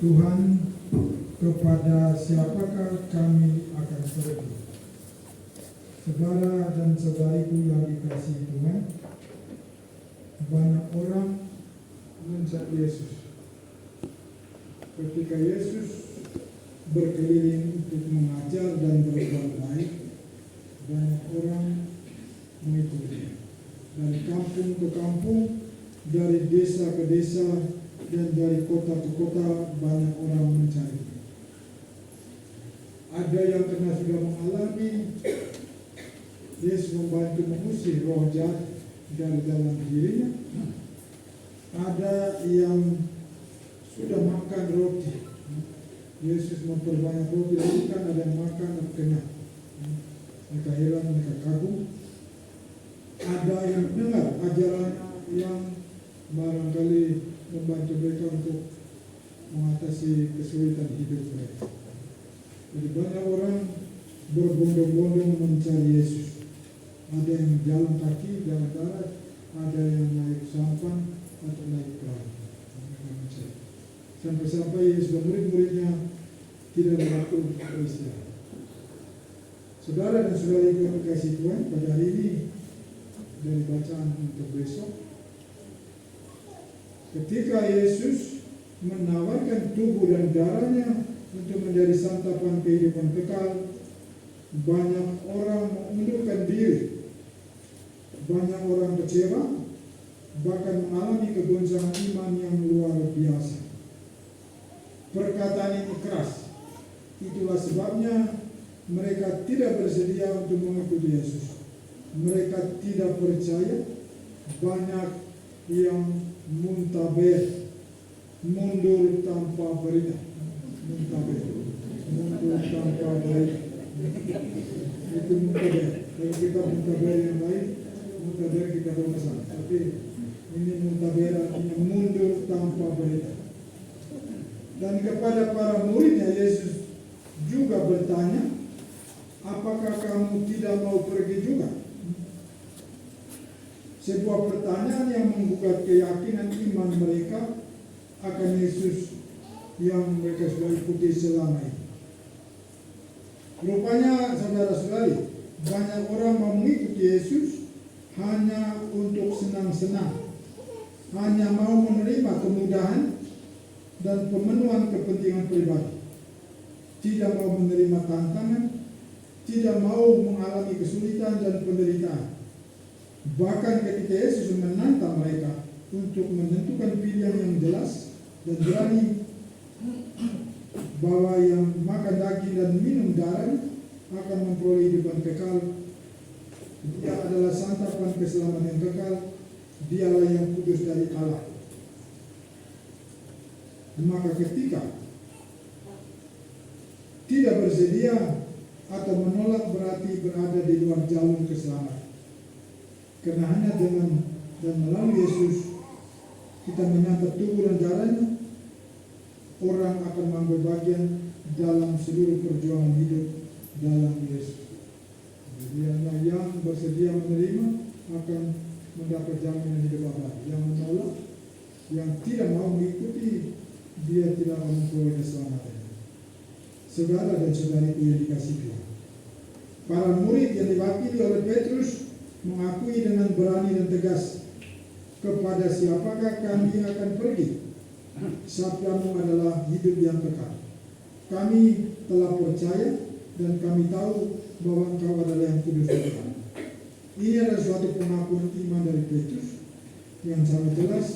Tuhan, kepada siapakah kami akan pergi? Saudara dan saudariku yang dikasihi Tuhan, banyak orang mencari Yesus. Ketika Yesus berkeliling untuk mengajar dan berbuat baik, banyak orang mengikuti. Dari kampung ke kampung, dari desa ke desa, dan dari kota ke kota, banyak orang mencari. Ada yang pernah sudah mengalami Yesus membantu mengusir roh jahat dari dalam dirinya. Ada yang sudah makan roti, Yesus memperbanyak roti, lalu kan ada yang makan dan kenyang. Mereka heran, mereka kagum. Ada yang dengar ajaran yang barangkali membantu mereka untuk mengatasi kesulitan hidup mereka. Jadi banyak orang berbondong-bondong mencari Yesus. Ada yang jalan kaki, jalan darat, ada yang naik sampan atau naik perahu. Sampai-sampai Yesus dan murid-muridnya tidak ada waktu untuk beristirahat. Saudara dan saudari yang dikasihi Tuhan, pada hari ini dari bacaan untuk besok, ketika Yesus menawarkan tubuh dan darahnya untuk menjadi santapan kehidupan kekal, banyak orang mengundurkan diri, banyak orang kecewa, bahkan mengalami kegoncangan iman yang luar biasa. Perkataan ini keras. Itulah sebabnya mereka tidak bersedia untuk mengikuti Yesus. Mereka tidak percaya. Banyak yang muntaber, mundur tanpa berita. Muntaber, mundur tanpa berita. Itu muntaber. Kalau kita muntaber yang lain, muntaber kita bermasalah. Tapi ini muntaber artinya mundur tanpa berita. Dan kepada para muridnya Yesus juga bertanya, apakah kamu tidak mau pergi juga? Sebuah pertanyaan yang menggugat keyakinan iman mereka akan Yesus yang mereka sudah ikuti selama ini. Rupanya saudara-saudari, banyak orang mau mengikuti Yesus hanya untuk senang-senang, hanya mau menerima kemudahan dan pemenuhan kepentingan pribadi, tidak mau menerima tantangan, tidak mau mengalami kesulitan dan penderitaan. Bahkan ketika Yesus menantang mereka untuk menentukan pilihan yang jelas dan berani bahwa yang makan daging dan minum darah akan memperoleh kehidupan kekal, dia adalah santapan keselamatan yang kekal, dialah yang kudus dari Allah. Maka ketika tidak bersedia atau menolak berarti berada di luar jalur keselamatan. Karena hanya dengan dan melalui Yesus kita menyantap tubuh dan darahnya, orang akan mengambil bagian dalam seluruh perjuangan hidup dalam Yesus. Jadi yang bersedia menerima akan mendapat jaminan hidup abadi. Yang menolak, yang tidak mau mengikuti, dia tidak akan memperoleh keselamatan. Saudara dan saudariku yang dikasihi Tuhan, para murid yang diwakili oleh Petrus mengakui dengan berani dan tegas, kepada siapakah kami akan pergi? Sabdamu adalah hidup yang kekal. Kami telah percaya dan kami tahu bahwa Engkau adalah yang kudus dan kekal. Ini adalah suatu pengakuan iman dari Petrus yang sangat jelas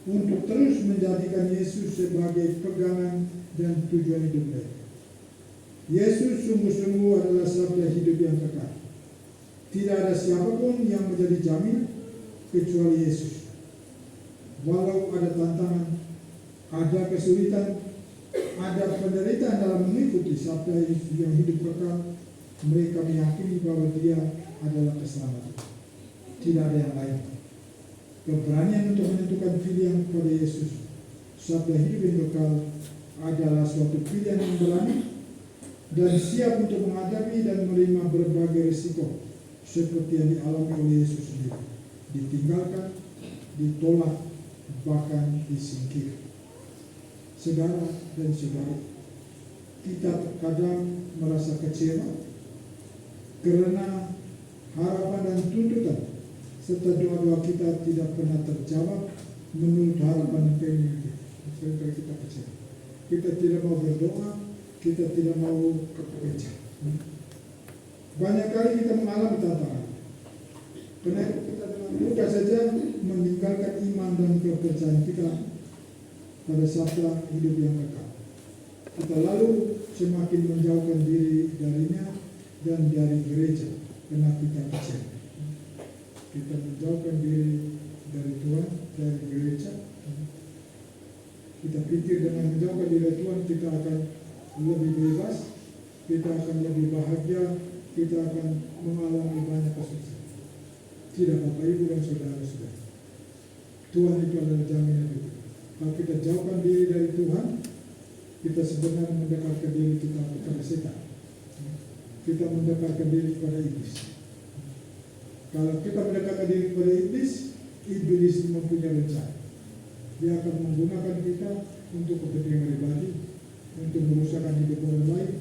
untuk terus menjadikan Yesus sebagai pegangan dan tujuan hidup mereka. Yesus sungguh-sungguh adalah sabda hidup yang kekal. Tidak ada siapapun yang menjadi jaminan kecuali Yesus. Walau ada tantangan, ada kesulitan, ada penderitaan dalam mengikuti sabda yang hidup kekal, mereka meyakini bahwa Dia adalah keselamatan. Tidak ada yang lain. Keberanian untuk menentukan pilihan kepada Yesus, sabda hidup yang kekal, adalah suatu pilihan yang berani dan siap untuk menghadapi dan menerima berbagai risiko seperti yang dialami oleh Yesus sendiri. Ditinggalkan, ditolak, bahkan disingkir. saudara dan saudari. Kita kadang merasa kecewa karena harapan dan tuntutan serta doa-doa kita tidak pernah terjawab menurut harapan dan keinginan kita. Seringkali kita kecewa. Kita tidak mau berdoa, kita tidak mau bekerja. Banyak kali kita mengalami tantangan. Karena kita dengan mudah saja meninggalkan iman dan kepercayaan kita pada sabda hidup yang kekal. Kita lalu semakin menjauhkan diri darinya dan dari gereja karena kita kecewa. Kita menjauhkan diri dari Tuhan, dari gereja. Kita pikir dengan menjauhkan diri dari Tuhan kita akan lebih bebas, kita akan lebih bahagia, kita akan mengalami banyak kesuksesan. Tidak, Bapak Ibu dan saudara-saudara. Tuhan itu adalah jaminan itu. Kalau kita jauhkan diri dari Tuhan, kita sebenarnya mendekatkan diri kita kepada setan. Kita mendekatkan diri kepada iblis. Kalau kita mendekatkan diri kepada iblis, iblis mempunyai rencana. Dia akan menggunakan kita untuk kepentingan pribadi, untuk merusakkan hidup orang lain,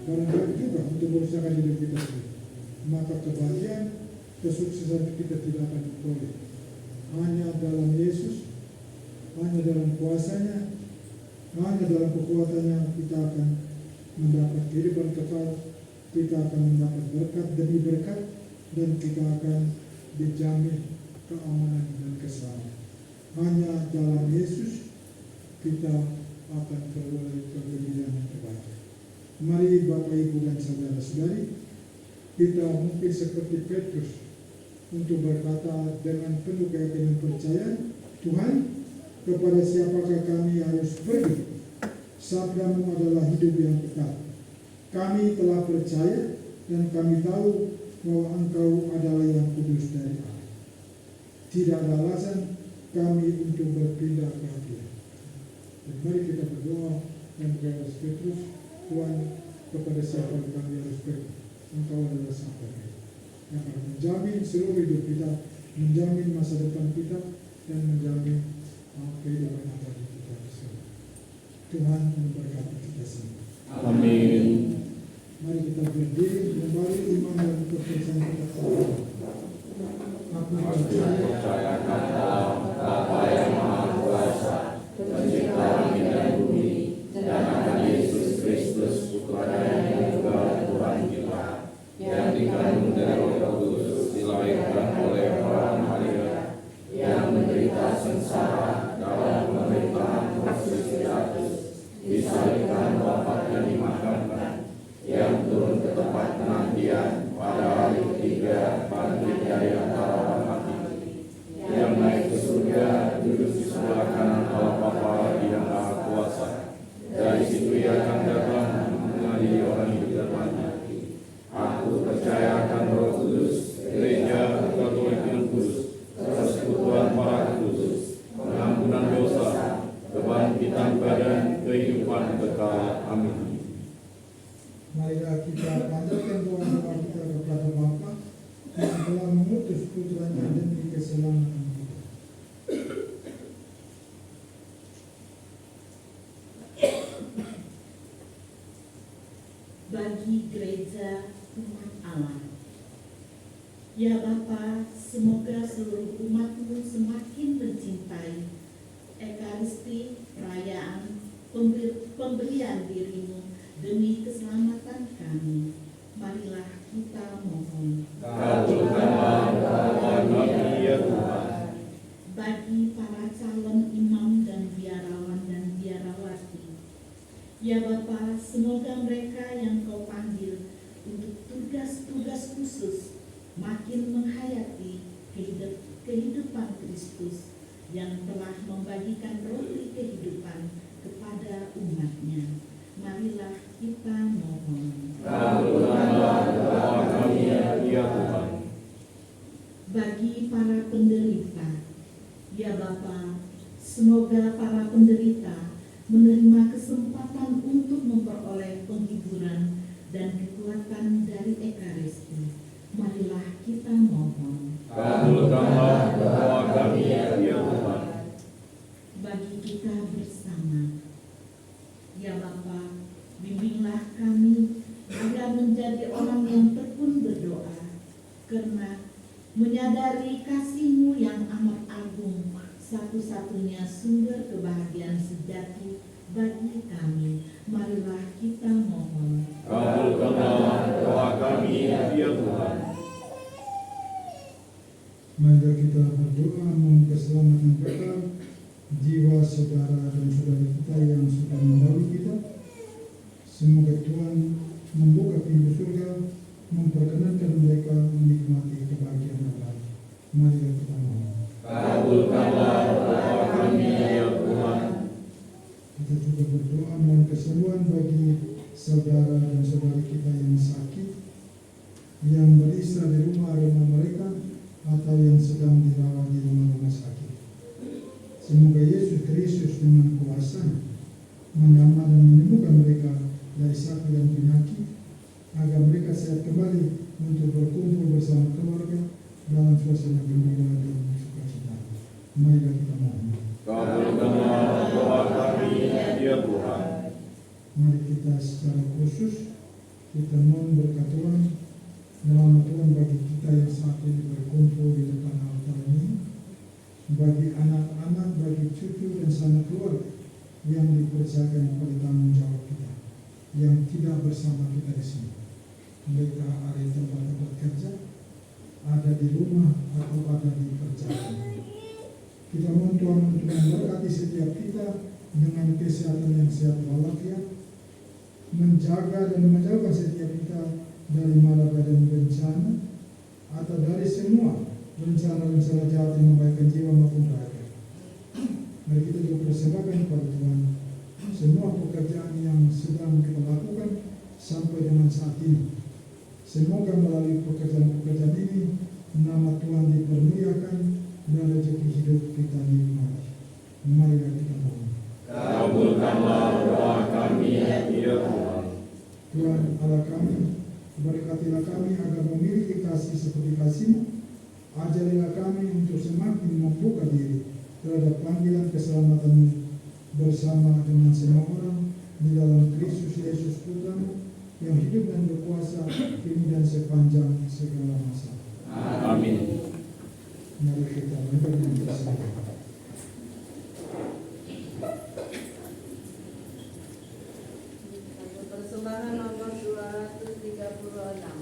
barangkali juga untuk merusakkan hidup kita sendiri. Maka kebahagiaan, kesuksesan kita tidak akan diperoleh. Hanya dalam Yesus, hanya dalam kuasanya, hanya dalam kekuatannya kita akan mendapat kehidupan kekal, kita akan mendapat berkat demi berkat, dan kita akan dijamin keamanan dan keselamatan. Hanya dalam Yesus kita akan beroleh kemuliaan yang terbaik. Mari Bapak Ibu dan saudara-saudari, kita mungkin seperti Petrus untuk berkata dengan penuh keyakinan percaya, Tuhan, kepada siapakah kami harus pergi? Sabdamu adalah hidup yang kekal. Kami telah percaya dan kami tahu bahwa Engkau adalah yang kudus dari Allah. Tidak ada alasan kami untuk berpindah ke hati. Dan mari kita berdoa dan berdoa Petrus, Tuhan, kepada siapa kami harus pergi? Engkau adalah sahabat yang akan menjamin seluruh hidup kita, menjamin masa depan kita, dan menjamin kehidupan abadi kita bersama. Tuhan memberkati kita semua. Amin. Mari kita berdiri kembali iman dan kepercayaan kita kepada Aku percaya kepada Bapa yang Maha Kuasa, Pencipta langit dan bumi, dan akan Yesus Kristus, Putra yang juga Tuhan kita, yang dikandung dari Roh Kudus, dilahirkan oleh orang Maria, yang menderita sengsara dalam pemerintahan Pontius Pilatus, disalibkan, wafat dan dimakamkan, yang turun ke tempat penantian pada hari ketiga bangkit dari antara orang mati, yang naik ke surga duduk di sebelah kanan Allah Bapa yang Maha Kuasa. Dari situ Ia akan datang mengadili orang hidup dan mati. Aku percaya akan Roh Kudus, Gereja Katolik yang kudus, persekutuan para kudus, pengampunan dosa, kebangkitan badan, kehidupan kekal. Amin. Marilah kita panjatkan doa-doa kita kepada Bapa yang telah mengutus putranya demi keselamatan kita. Bagi gereja umat Allah, ya Bapa, semoga seluruh umat-Mu semakin mencintai Ekaristi, perayaan pemberian diri-Mu demi keselamatan kami. Marilah kita mohon. Kabulkanlah doa kami ya Tuhan. Bagi para calon imam dan biarawan dan biarawati, ya Bapa, semoga mereka yang Kau panggil untuk tugas-tugas khusus makin menghayati kehidupan Kristus yang telah membagikan roti kehidupan kepada umat-Nya. Marilah kita mohon. Kabulkanlah doa kami ya Tuhan. Bagi para penderita, ya Bapa, semoga para penderita menerima kesempatan untuk memperoleh penghiburan dan kekuatan dari Ekaristi. Marilah kita mohon. Kabulkanlah doa kami ya Tuhan. Bagi kita bersama, menyadari kasih-Mu yang amat agung, satu-satunya sumber kebahagiaan sejati bagi kami. Marilah kita mohon. Kabulkanlah doa kami, ya Tuhan. Mari kita berdoa mohon keselamatan kekal jiwa saudara dan saudara kita yang sudah mendahului kita. Semoga Tuhan membuka pintu surga, memperkenankan mereka menikmati kebahagiaan abadi. Mari kita mohon. Kabulkanlah doa kami, ya Tuhan. Kita juga berdoa mohon kesembuhan bagi saudara dan saudara kita yang sakit, yang beristirahat di rumah-rumah mereka, atau yang sedang dirawat di rumah-rumah sakit. Semoga Yesus Kristus dengan kuasa menyamar dan menyembuhkan mereka dari sakit dan penyakit, agar mereka sehat kembali untuk berkumpul bersama keluarga dalam suasana gembira dan sukacita. Mari kita mohon. Kabulkanlah doa kami, ya Tuhan. Mari kita secara khusus kita mohon berkat Tuhan, nama Tuhan bagi kita yang saat ini berkumpul di depan altar ini, bagi anak-anak, bagi cucu dan sanak keluarga yang dipercayakan pada tanggung jawab kita, yang tidak bersama kita di sini. Mereka ada di tempat-tempat kerja, ada di rumah, atau ada di perjalanan. Kita mohon Tuhan untuk memberkati setiap kita dengan kesehatan yang sehat walafiat, menjaga dan menjauhkan setiap kita dari malapetaka dan bencana, atau dari semua rencana-rencana jahat yang membahayakan jiwa maupun rakyat. Mari kita juga persembahkan kepada Tuhan semua pekerjaan yang sedang kita lakukan sampai dengan saat ini. Semoga melalui pekerjaan-pekerjaan ini nama Tuhan dipermuliakan dan rezeki hidup kita nikmati. Mari kita mohon. Kabulkanlah doa kami, ya Tuhan. Tuhan Allah kami, berkatilah kami agar memiliki kasih seperti kasih-Mu. Ajarilah kami untuk semakin membuka diri terhadap panggilan keselamatan bersama dengan semua orang di dalam Kristus Yesus Putra-Mu yang hidup dan berkuasa kini dan sepanjang segala masa. Amin. Mari kita berdiri bersama. Persembahan nomor 236.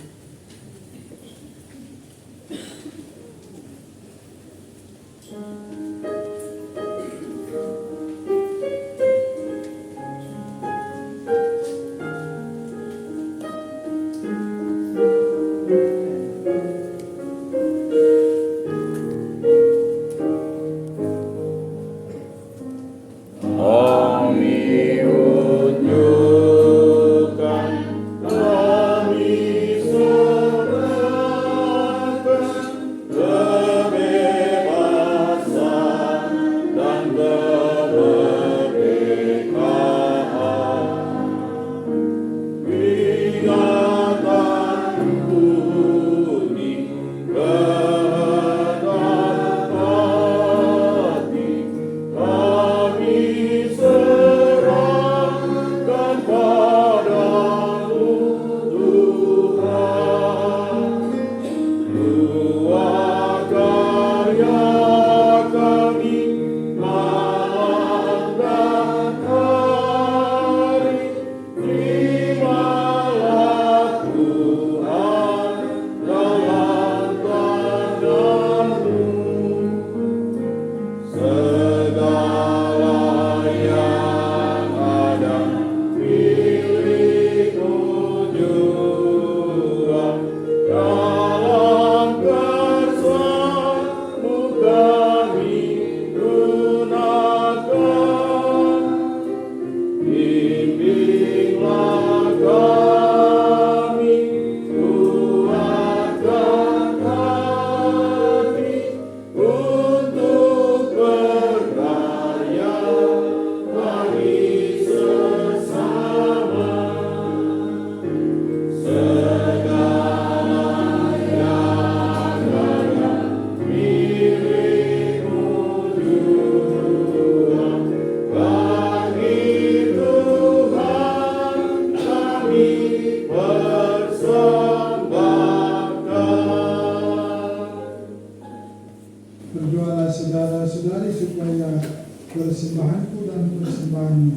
kami.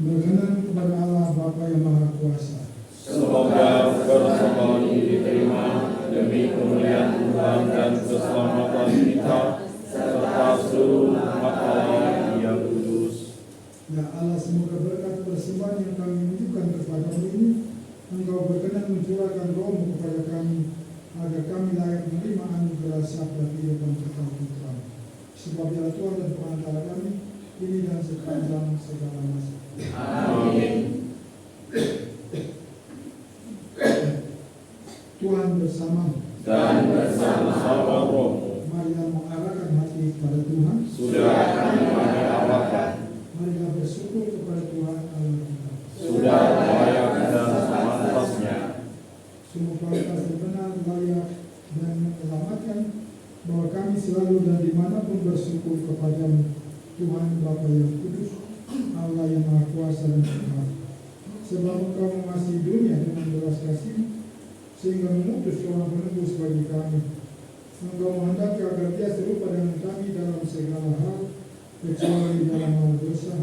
Berkenan kepada Allah Bapa yang Maha Kuasa. Semoga persembahan ini diterima demi kemuliaan Tuhan dan keselamatan kita serta seluruh umat Allah yang kudus. Ya Allah, semoga berkat persembahan yang kami tunjukkan kepadamu ini, Engkau berkenan mencurahkan roh-Mu kepada kami, agar kami layak menerima anugerah sabda kehidupan kekal Putra. Sebab Dia Tuhan dan Perantara kami, ini dan sepanjang segala masa. Amin. Tuhan bersamamu. Dan bersama-sama rohmu. Marilah mengarahkan hati kepada Tuhan. Sudah kami arahkan. Marilah bersyukur kepada Tuhan Allah kita. Sudah layak dan sepantasnya. Sungguh pantas dan benar, layak dan menyelamatkan, bahwa kami selalu dan dimanapun bersyukur kepada-Mu, Tuhan Bapa yang kudus, Allah yang Maha Kuasa dan Kekal. Sebab Engkau mengasihi dunia dengan belas kasih, sehingga mengutus seorang penebus bagi kami. Engkau menghendaki agar Dia serupa dengan kami dalam segala hal, kecuali dalam hal dosa.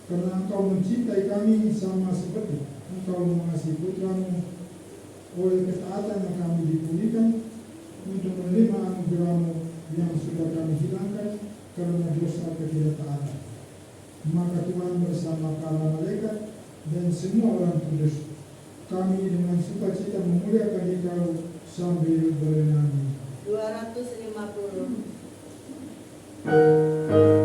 Karena Engkau mencintai kami sama seperti Engkau mengasihi Putra-Mu, oleh ketaatan yang kami dipulihkan untuk menerima anugerah-Mu yang sudah kami hilangkan karena dosa ketidaktaatan. Maka Tuhan bersama para malaikat dan semua orang kudus, kami dengan sukacita memuliakan Engkau sambil bernyanyi. 250.